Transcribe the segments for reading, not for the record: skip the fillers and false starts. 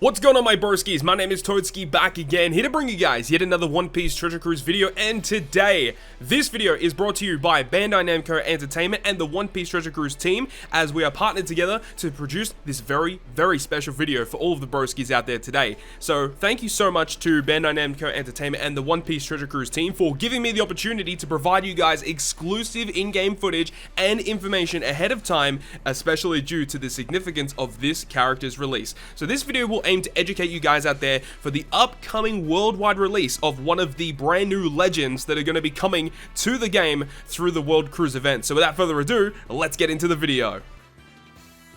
What's going on, my broskies? My name is Toadski, back again, here to bring you guys yet another One Piece Treasure Cruise video. And today, this video is brought to you by Bandai Namco Entertainment and the One Piece Treasure Cruise team, as we are partnered together to produce this very special video for all of the broskies out there today. So thank you so much to Bandai Namco Entertainment and the One Piece Treasure Cruise team for giving me the opportunity to provide you guys exclusive in-game footage and information ahead of time, especially due to the significance of this character's release. So this video will aim to educate you guys out there for the upcoming worldwide release of one of the brand new legends that are going to be coming to the game through the World Cruise event. So without further ado, let's get into the video.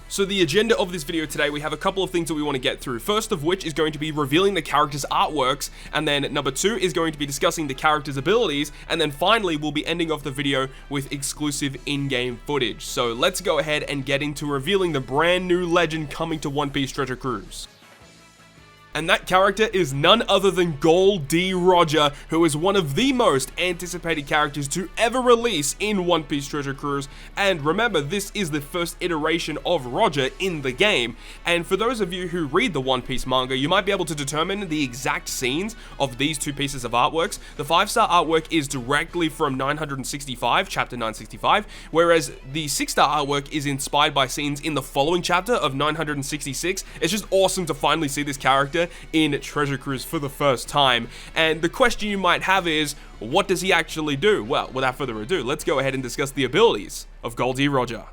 So the agenda of this video today, we have a couple of things that we want to get through. First of which is going to be revealing the characters' artworks, and then number two is going to be discussing the characters' abilities, and then finally we'll be ending off the video with exclusive in-game footage. So let's go ahead and get into revealing the brand new legend coming to One Piece Treasure Cruise. And that character is none other than GOL D. Roger, who is one of the most anticipated characters to ever release in One Piece Treasure Cruise. And remember, this is the first iteration of Roger in the game. And for those of you who read the One Piece manga, you might be able to determine the exact scenes of these two pieces of artworks. The 5-star artwork is directly from 965, chapter 965, whereas the 6-star artwork is inspired by scenes in the following chapter of 966. It's just awesome to finally see this character in Treasure Cruise for the first time. And the question you might have is, what does he actually do? Well, without further ado, let's go ahead and discuss the abilities of GOL D. Roger.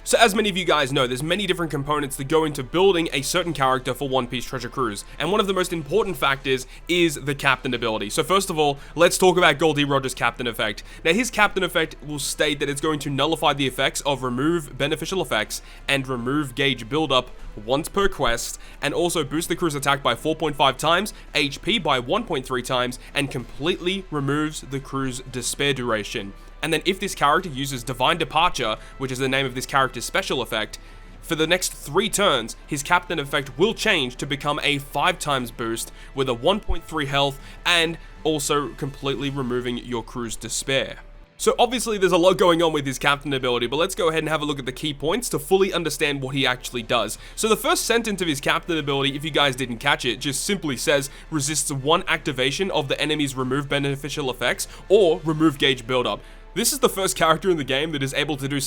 So as many of you guys know, there's many different components that go into building a certain character for One Piece Treasure Cruise, and one of the most important factors is the captain ability. So first of all, let's talk about GOL D. Roger's captain effect. Now his captain effect will state that it's going to nullify the effects of remove beneficial effects and remove gauge buildup once per quest, and also boost the crew's attack by 4.5 times, HP by 1.3 times, and completely removes the crew's despair duration. And then if this character uses Divine Departure, which is the name of this character's special effect, for the next 3 turns, his captain effect will change to become a 5 times boost with a 1.3 health, and also completely removing your crew's despair. So obviously there's a lot going on with his captain ability, but let's go ahead and have a look at the key points to fully understand what he actually does. So the first sentence of his captain ability, if you guys didn't catch it, just simply says, resists 1 activation of the enemy's remove beneficial effects or remove gauge buildup. This is the first character in the game that is able to do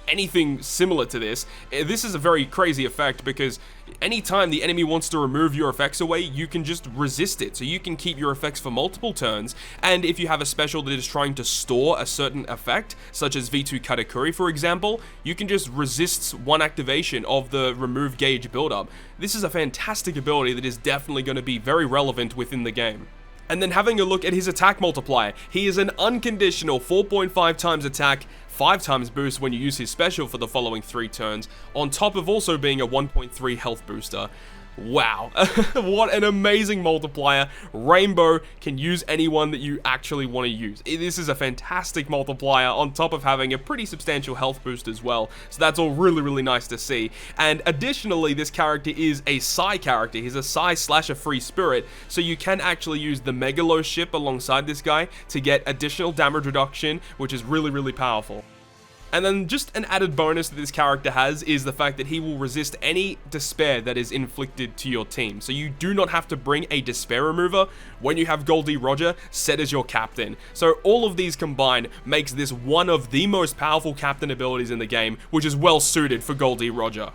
anything similar to this. This is a very crazy effect because anytime the enemy wants to remove your effects away, you can just resist it. So you can keep your effects for multiple turns, and if you have a special that is trying to store a certain effect, such as V2 Katakuri for example, you can just resist 1 activation of the remove gauge buildup. This is a fantastic ability that is definitely going to be very relevant within the game. And then having a look at his attack multiplier, he is an unconditional 4.5 times attack, 5 times boost when you use his special for the following 3 turns, on top of also being a 1.3 health booster. Wow, what an amazing multiplier. Rainbow can use anyone that you actually want to use. This is a fantastic multiplier on top of having a pretty substantial health boost as well. So that's all really nice to see. And additionally, this character is a Psy character. He's a Psy / a free spirit. So you can actually use the Megalo ship alongside this guy to get additional damage reduction, which is really powerful. And then just an added bonus that this character has is the fact that he will resist any despair that is inflicted to your team. So you do not have to bring a despair remover when you have GOL D. Roger set as your captain. So all of these combined makes this one of the most powerful captain abilities in the game, which is well suited for GOL D. Roger.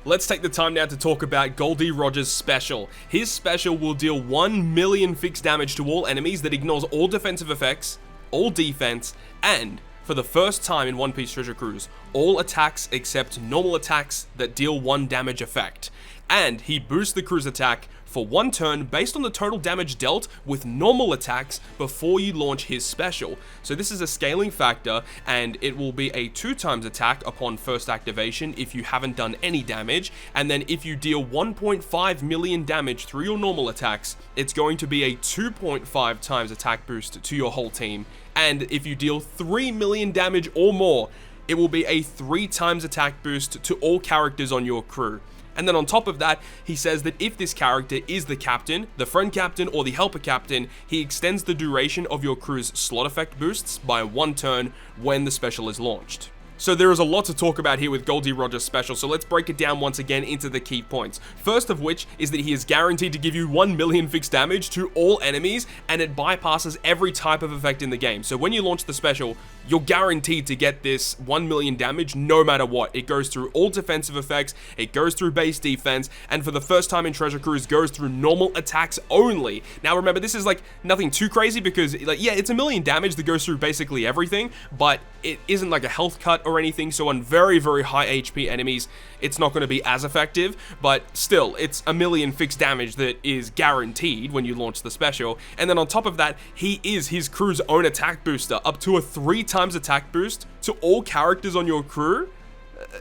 Let's take the time now to talk about GOL D. Roger's special. His special will deal 1 million fixed damage to all enemies that ignores all defensive effects, all defense, and for the first time in One Piece Treasure Cruise, all attacks except normal attacks that deal 1 damage effect. And he boosts the crew's attack for 1 turn based on the total damage dealt with normal attacks before you launch his special. So this is a scaling factor, and it will be a 2 times attack upon first activation if you haven't done any damage, and then if you deal 1.5 million damage through your normal attacks, it's going to be a 2.5 times attack boost to your whole team. And if you deal 3 million damage or more, it will be a 3 times attack boost to all characters on your crew. And then on top of that, he says that if this character is the captain, the friend captain, or the helper captain, he extends the duration of your crew's slot effect boosts by 1 turn when the special is launched. So there is a lot to talk about here with Goldie Roger's special, so let's break it down once again into the key points. First of which is that he is guaranteed to give you 1 million fixed damage to all enemies, and it bypasses every type of effect in the game. So when you launch the special, you're guaranteed to get this 1 million damage no matter what. It goes through all defensive effects, it goes through base defense, and for the first time in Treasure Cruise, goes through normal attacks only. Now remember, this is like nothing too crazy because, like, yeah, it's 1 million damage that goes through basically everything, but it isn't like a health cut or anything, so on very, very high HP enemies, it's not going to be as effective, but still, it's 1 million fixed damage that is guaranteed when you launch the special. And then on top of that, he is his crew's own attack booster, up to a 3 times attack boost to all characters on your crew.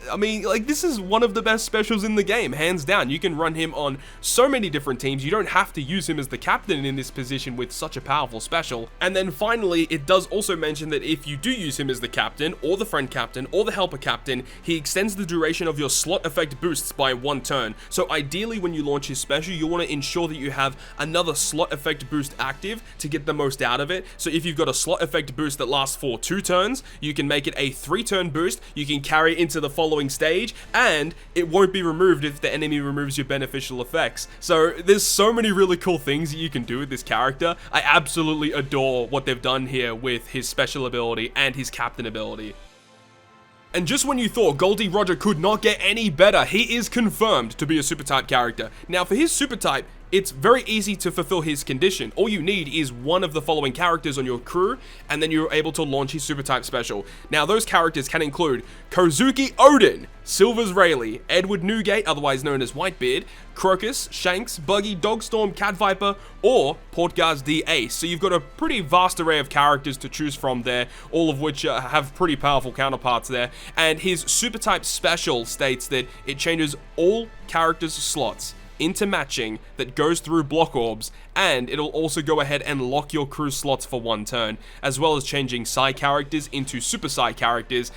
I mean, like, this is one of the best specials in the game, hands down. You can run him on so many different teams. You don't have to use him as the captain in this position with such a powerful special. And then finally, it does also mention that if you do use him as the captain, or the friend captain, or the helper captain, he extends the duration of your slot effect boosts by 1 turn. So ideally, when you launch his special, you want to ensure that you have another slot effect boost active to get the most out of it. So if you've got a slot effect boost that lasts for 2 turns, you can make it a 3-turn boost. You can carry it into the following stage, and it won't be removed if the enemy removes your beneficial effects. So there's so many really cool things that you can do with this character. I absolutely adore what they've done here with his special ability and his captain ability. And just when you thought Goldie Roger could not get any better, he is confirmed to be a super type character. Now for his super type, it's very easy to fulfill his condition. All you need is one of the following characters on your crew, and then you're able to launch his super type special. Now those characters can include Kozuki Odin, Silvers Rayleigh, Edward Newgate, otherwise known as Whitebeard, Crocus, Shanks, Buggy, Dogstorm, Cat Viper, or Portgas D Ace. So you've got a pretty vast array of characters to choose from there, all of which have pretty powerful counterparts there. And his super type special states that it changes all characters' slots into matching that goes through block orbs, and it'll also go ahead and lock your crew slots for 1 turn, as well as changing Psi characters into Super Psi characters.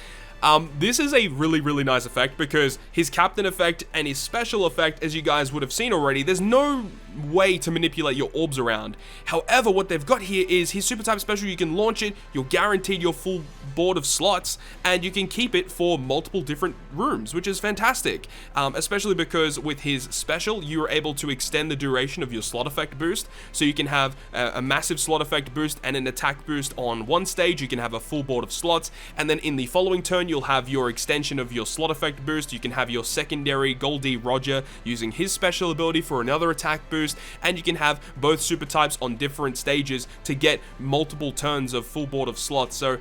This is a really, really nice effect because his captain effect and his special effect, as you guys would have seen already, there's no way to manipulate your orbs around. However, what they've got here is his super type special. You can launch it, you're guaranteed your full board of slots, and you can keep it for multiple different rooms, which is fantastic. Especially because with his special, you're able to extend the duration of your slot effect boost. So you can have a massive slot effect boost and an attack boost on one stage. You can have a full board of slots, and then in the following turn, you'll have your extension of your slot effect boost. You can have your secondary Goldie Roger using his special ability for another attack boost, and you can have both super types on different stages to get multiple turns of full board of slots. So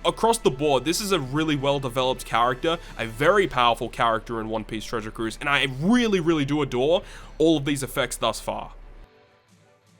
across the board, this is a really well developed character, a very powerful character in One Piece Treasure Cruise, and I really, really do adore all of these effects thus far.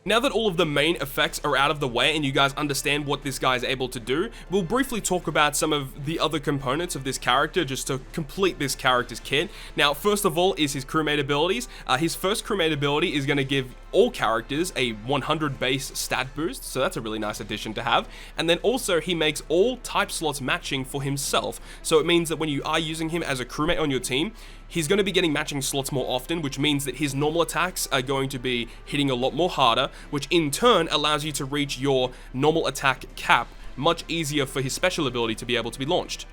Now that all of the main effects are out of the way and you guys understand what this guy is able to do, we'll briefly talk about some of the other components of this character just to complete this character's kit. Now, first of all is his crewmate abilities. His first crewmate ability is going to give all characters a 100 base stat boost, so that's a really nice addition to have. And then also he makes all type slots matching for himself, so it means that when you are using him as a crewmate on your team, he's going to be getting matching slots more often, which means that his normal attacks are going to be hitting a lot more harder, which in turn allows you to reach your normal attack cap much easier for his special ability to be able to be launched.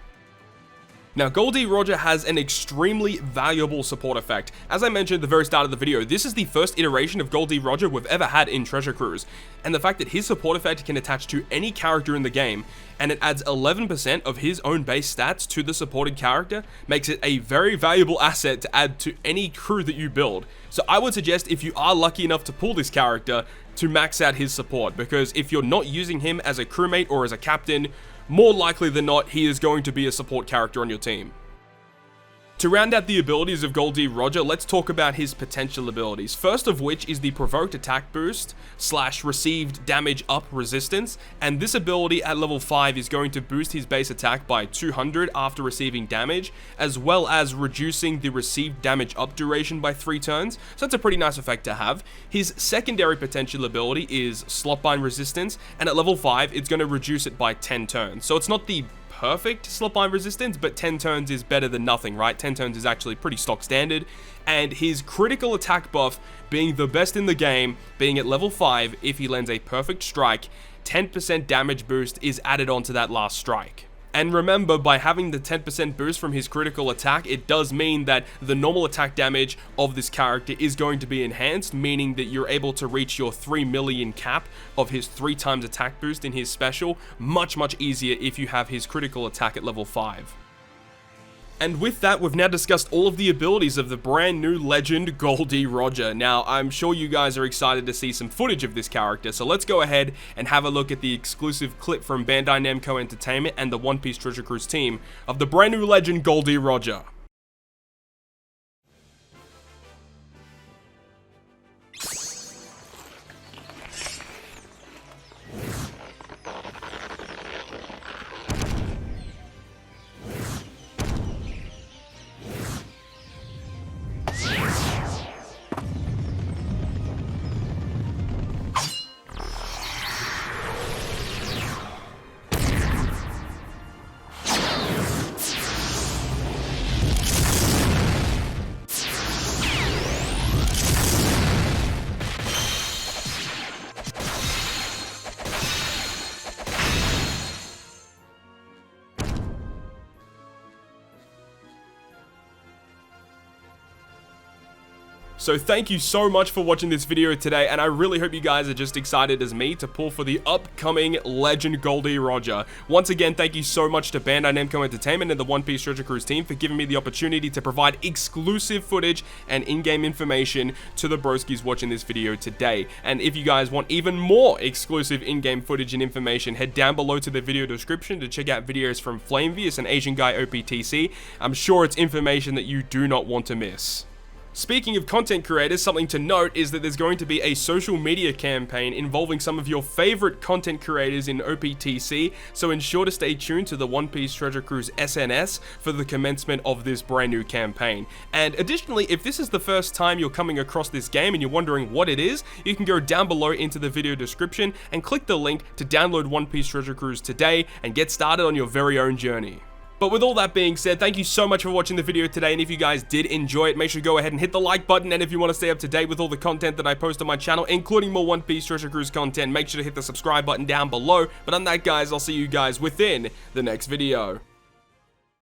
Now, Goldie Roger has an extremely valuable support effect. As I mentioned at the very start of the video, this is the first iteration of Goldie Roger we've ever had in Treasure Cruise, and the fact that his support effect can attach to any character in the game, and it adds 11% of his own base stats to the supported character, makes it a very valuable asset to add to any crew that you build. So I would suggest, if you are lucky enough to pull this character, to max out his support, because if you're not using him as a crewmate or as a captain, more likely than not, he is going to be a support character on your team. To round out the abilities of Goldie Roger, let's talk about his potential abilities. First of which is the provoked attack boost / received damage up resistance, and this ability at level 5 is going to boost his base attack by 200 after receiving damage, as well as reducing the received damage up duration by 3 turns, so that's a pretty nice effect to have. His secondary potential ability is slotbind resistance, and at level 5 it's going to reduce it by 10 turns, so it's not the perfect slotbind resistance, but 10 turns is better than nothing, right? 10 turns is actually pretty stock standard, and his critical attack buff being the best in the game, being at level 5, if he lands a perfect strike, 10% damage boost is added onto that last strike. And remember, by having the 10% boost from his critical attack, it does mean that the normal attack damage of this character is going to be enhanced, meaning that you're able to reach your 3 million cap of his 3 times attack boost in his special much easier if you have his critical attack at level 5. And with that, we've now discussed all of the abilities of the brand new legend Goldie Roger. Now, I'm sure you guys are excited to see some footage of this character, so let's go ahead and have a look at the exclusive clip from Bandai Namco Entertainment and the One Piece Treasure Cruise team of the brand new legend Goldie Roger. So thank you so much for watching this video today, and I really hope you guys are just excited as me to pull for the upcoming Legend Goldie Roger. Once again, thank you so much to Bandai Namco Entertainment and the One Piece Treasure Cruise team for giving me the opportunity to provide exclusive footage and in-game information to the broskies watching this video today. And if you guys want even more exclusive in-game footage and information, head down below to the video description to check out videos from Flamevius and Asian Guy OPTC. I'm sure it's information that you do not want to miss. Speaking of content creators, something to note is that there's going to be a social media campaign involving some of your favorite content creators in OPTC, so ensure to stay tuned to the One Piece Treasure Cruise SNS for the commencement of this brand new campaign. And additionally, if this is the first time you're coming across this game and you're wondering what it is, you can go down below into the video description and click the link to download One Piece Treasure Cruise today and get started on your very own journey. But with all that being said, thank you so much for watching the video today, and if you guys did enjoy it, make sure to go ahead and hit the like button, and if you want to stay up to date with all the content that I post on my channel, including more One Piece Treasure Cruise content, make sure to hit the subscribe button down below. But on that, guys, I'll see you guys within the next video.